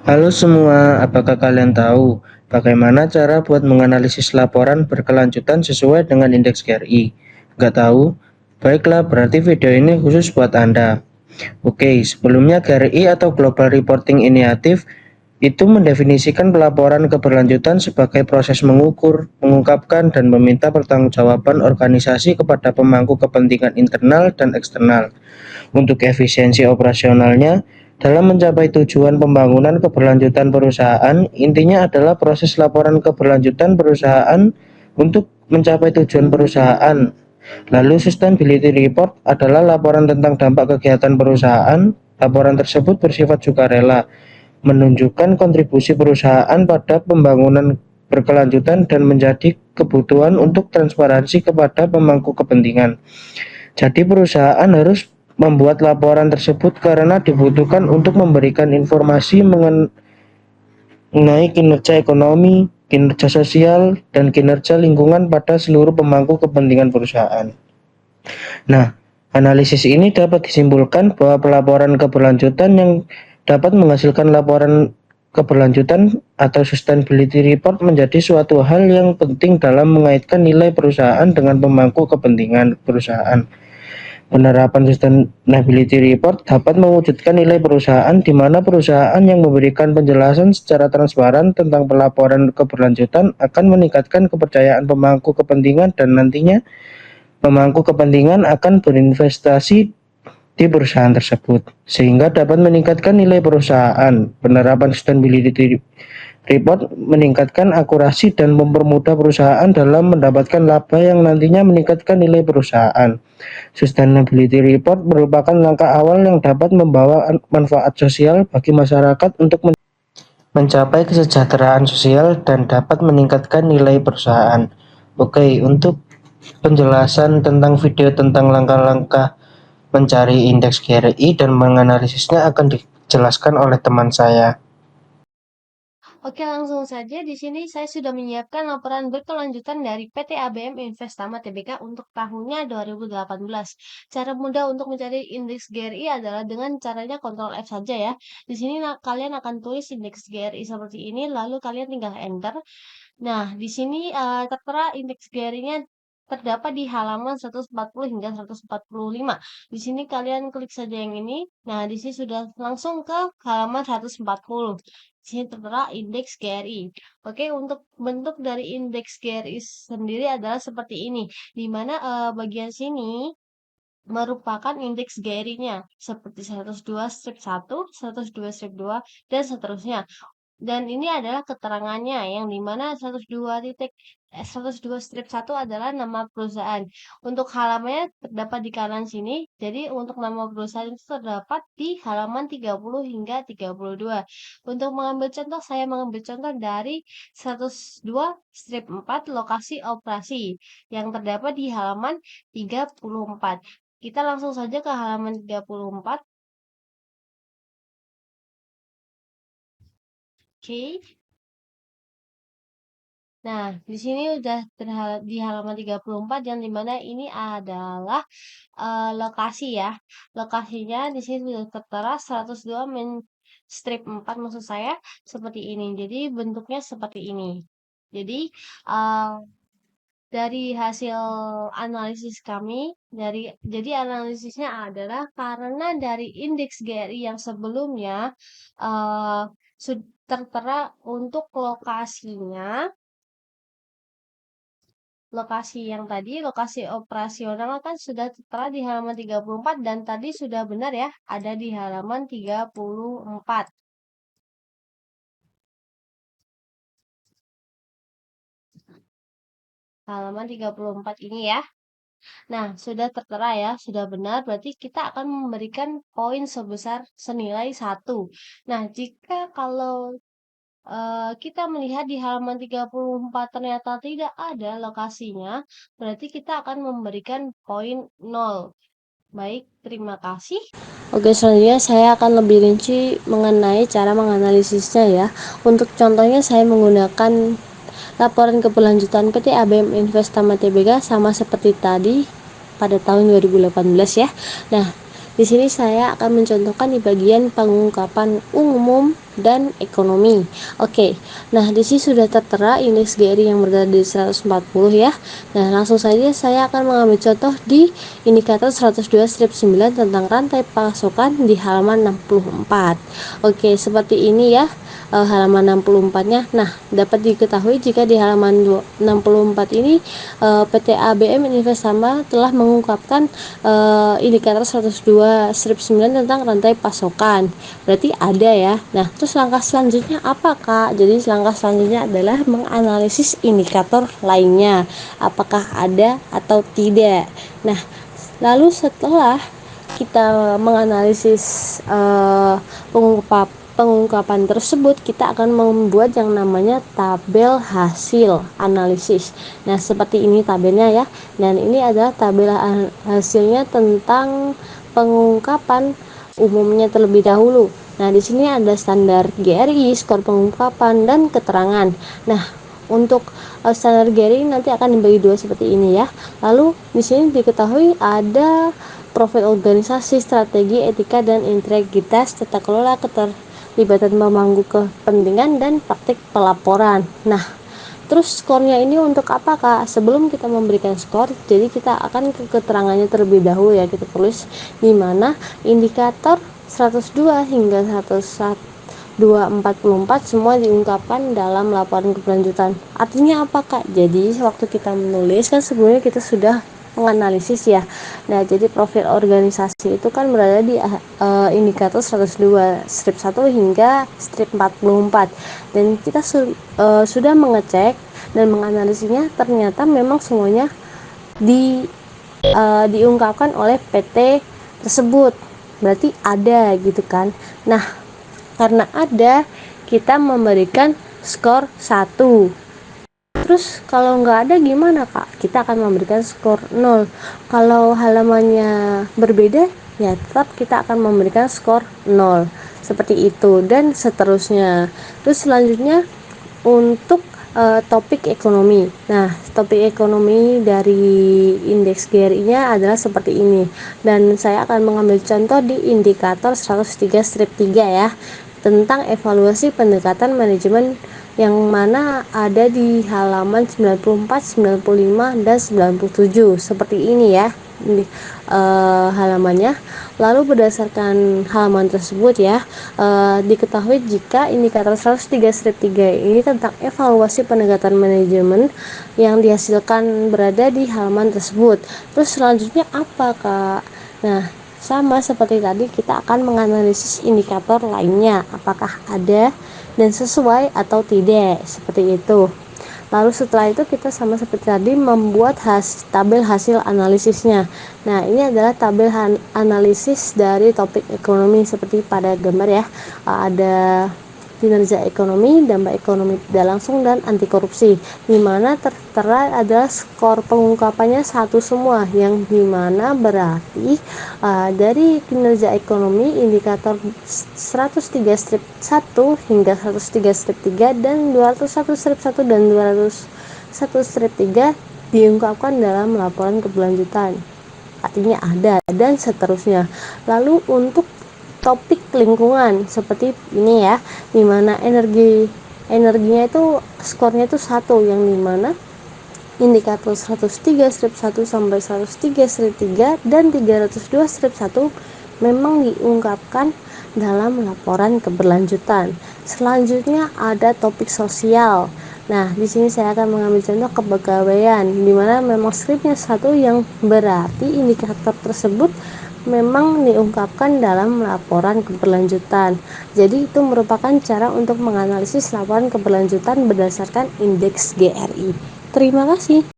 Halo semua, apakah kalian tahu bagaimana cara buat menganalisis laporan berkelanjutan sesuai dengan indeks GRI? Nggak tahu? Baiklah, berarti video ini khusus buat Anda. Oke, sebelumnya GRI atau Global Reporting Initiative itu mendefinisikan pelaporan keberlanjutan sebagai proses mengukur, mengungkapkan, dan meminta pertanggungjawaban organisasi kepada pemangku kepentingan internal dan eksternal. Untuk efisiensi operasionalnya, dalam mencapai tujuan pembangunan keberlanjutan perusahaan, intinya adalah proses laporan keberlanjutan perusahaan untuk mencapai tujuan perusahaan. Lalu sustainability report adalah laporan tentang dampak kegiatan perusahaan. Laporan tersebut bersifat sukarela, menunjukkan kontribusi perusahaan pada pembangunan berkelanjutan dan menjadi kebutuhan untuk transparansi kepada pemangku kepentingan. Jadi perusahaan harus membuat laporan tersebut karena dibutuhkan untuk memberikan informasi mengenai kinerja ekonomi, kinerja sosial, dan kinerja lingkungan pada seluruh pemangku kepentingan perusahaan. Nah, analisis ini dapat disimpulkan bahwa pelaporan keberlanjutan yang dapat menghasilkan laporan keberlanjutan atau sustainability report menjadi suatu hal yang penting dalam mengaitkan nilai perusahaan dengan pemangku kepentingan perusahaan. Penerapan sustainability report dapat mewujudkan nilai perusahaan di mana perusahaan yang memberikan penjelasan secara transparan tentang pelaporan keberlanjutan akan meningkatkan kepercayaan pemangku kepentingan dan nantinya pemangku kepentingan akan berinvestasi di perusahaan tersebut sehingga dapat meningkatkan nilai perusahaan. Penerapan sustainability report meningkatkan akurasi dan mempermudah perusahaan dalam mendapatkan laba yang nantinya meningkatkan nilai perusahaan. Sustainability report merupakan langkah awal yang dapat membawa manfaat sosial bagi masyarakat untuk mencapai kesejahteraan sosial dan dapat meningkatkan nilai perusahaan. Oke, untuk penjelasan tentang video tentang langkah-langkah mencari indeks GRI dan menganalisisnya akan dijelaskan oleh teman saya. Oke, langsung saja di sini saya sudah menyiapkan laporan berkelanjutan dari PT ABM Investama Tbk untuk tahunnya 2018. Cara mudah untuk mencari indeks GRI adalah dengan caranya Ctrl F saja ya. Di sini kalian akan tulis indeks GRI seperti ini, lalu kalian tinggal enter. Nah, di sini tertera indeks GRI-nya terdapat di halaman 140 hingga 145. Di sini kalian klik saja yang ini. Nah, di sini sudah langsung ke halaman 140. Di sini tertera indeks GRI. Oke, untuk bentuk dari indeks GRI sendiri adalah seperti ini, di mana bagian sini merupakan indeks GRI-nya seperti 102/1, 102/2, dan seterusnya. Dan ini adalah keterangannya yang dimana 102/1 adalah nama perusahaan. Untuk halamannya terdapat di kanan sini. Jadi untuk nama perusahaan itu terdapat di halaman 30 hingga 32. Untuk mengambil contoh, saya mengambil contoh dari 102/4 lokasi operasi yang terdapat di halaman 34. Kita langsung saja ke halaman 34. Oke. Nah, di sini udah di halaman 34 yang dimana ini adalah lokasi ya. Lokasinya di sini sudah tertera 102 strip 4 maksud saya seperti ini. Jadi bentuknya seperti ini. Jadi uh, dari hasil analisis kami jadi analisisnya adalah karena dari indeks GRI yang sebelumnya uh, tertera untuk lokasi yang tadi, lokasi operasional kan sudah tertera di halaman 34 dan tadi sudah benar ya, ada di halaman 34. Halaman 34 ini ya. Nah, sudah tertera ya, sudah benar, berarti kita akan memberikan poin sebesar senilai 1. Nah, jika kalau kita melihat di halaman 34 ternyata tidak ada lokasinya, berarti kita akan memberikan poin 0. Baik, terima kasih. Oke, selanjutnya saya akan lebih rinci mengenai cara menganalisisnya ya. Untuk contohnya saya menggunakan laporan keberlanjutan PT ABM Investama Tbk sama seperti tadi pada tahun 2018 ya. Nah, Di sini saya akan mencontohkan di bagian pengungkapan umum dan ekonomi. Oke, nah di sini sudah tertera indeks GRI yang berada di 140 ya. Nah, langsung saja saya akan mengambil contoh di indikator 102/9 tentang rantai pasokan di halaman 64. Oke, seperti ini ya. Halaman 64-nya. Nah, dapat diketahui jika di halaman 64 ini PT ABM Investama telah mengungkapkan indikator 102/9 tentang rantai pasokan. Berarti ada ya. Nah, terus langkah selanjutnya apa, Kak? Jadi langkah selanjutnya adalah menganalisis indikator lainnya. Apakah ada atau tidak. Nah, lalu setelah kita menganalisis pengungkapan tersebut, kita akan membuat yang namanya tabel hasil analisis. Nah, seperti ini tabelnya ya. Dan ini adalah tabel hasilnya tentang pengungkapan umumnya terlebih dahulu. Nah, di sini ada standar GRI, skor pengungkapan, dan keterangan. Nah, untuk standar GRI nanti akan dibagi dua seperti ini ya. Lalu di sini diketahui ada profil organisasi, strategi, etika, dan integritas, tata kelola, keterlibatan pemangku kepentingan, dan praktik pelaporan. Nah, terus skornya ini untuk apa, Kak? Sebelum kita memberikan skor, jadi kita akan ke keterangannya terlebih dahulu ya. Kita tulis di mana indikator 102 hingga 244 semua diungkapkan dalam laporan keberlanjutan. Artinya apa, Kak? Jadi waktu kita menulis kan sebelumnya kita sudah menganalisis ya. Nah, jadi profil organisasi itu kan berada di indikator 102 strip 1 hingga strip 44. Dan kita sudah mengecek dan menganalisisnya, ternyata memang semuanya diungkapkan oleh PT tersebut. Berarti ada gitu kan. Nah, karena ada, kita memberikan skor 1. Terus kalau nggak ada gimana, Kak? Kita akan memberikan skor 0. Kalau halamannya berbeda, ya tetap kita akan memberikan skor 0. Seperti itu dan seterusnya. Terus selanjutnya untuk topik ekonomi. Nah, topik ekonomi dari indeks GRI-nya adalah seperti ini. Dan saya akan mengambil contoh di indikator 103/3 ya, tentang evaluasi pendekatan manajemen, yang mana ada di halaman 94, 95, dan 97. Seperti ini ya halamannya. Lalu berdasarkan halaman tersebut ya, diketahui jika indikator 103/3 ini tentang evaluasi pendekatan manajemen yang dihasilkan berada di halaman tersebut. Terus selanjutnya apa, Kak? Nah, sama seperti tadi, kita akan menganalisis indikator lainnya, apakah ada dan sesuai atau tidak, seperti itu. Lalu setelah itu kita sama seperti tadi membuat tabel hasil analisisnya. Nah, ini adalah tabel analisis dari topik ekonomi seperti pada gambar ya. Ada kinerja ekonomi, dampak ekonomi tidak langsung, dan anti korupsi, di mana tertera adalah skor pengungkapannya 1 semua, yang dimana berarti dari kinerja ekonomi indikator 103/1 hingga 103/3 dan 201/1 dan 201/3 diungkapkan dalam laporan keberlanjutan, artinya ada dan seterusnya. Lalu untuk topik lingkungan seperti ini ya, dimana energinya itu skornya itu 1, yang dimana indikator 103/1 sampai 103/3 dan 302/1 memang diungkapkan dalam laporan keberlanjutan. Selanjutnya ada topik sosial. Nah, di sini saya akan mengambil contoh kepegawaian, di mana memang stripnya 1, yang berarti indikator tersebut memang diungkapkan dalam laporan keberlanjutan. Jadi itu merupakan cara untuk menganalisis laporan keberlanjutan berdasarkan indeks GRI. Terima kasih.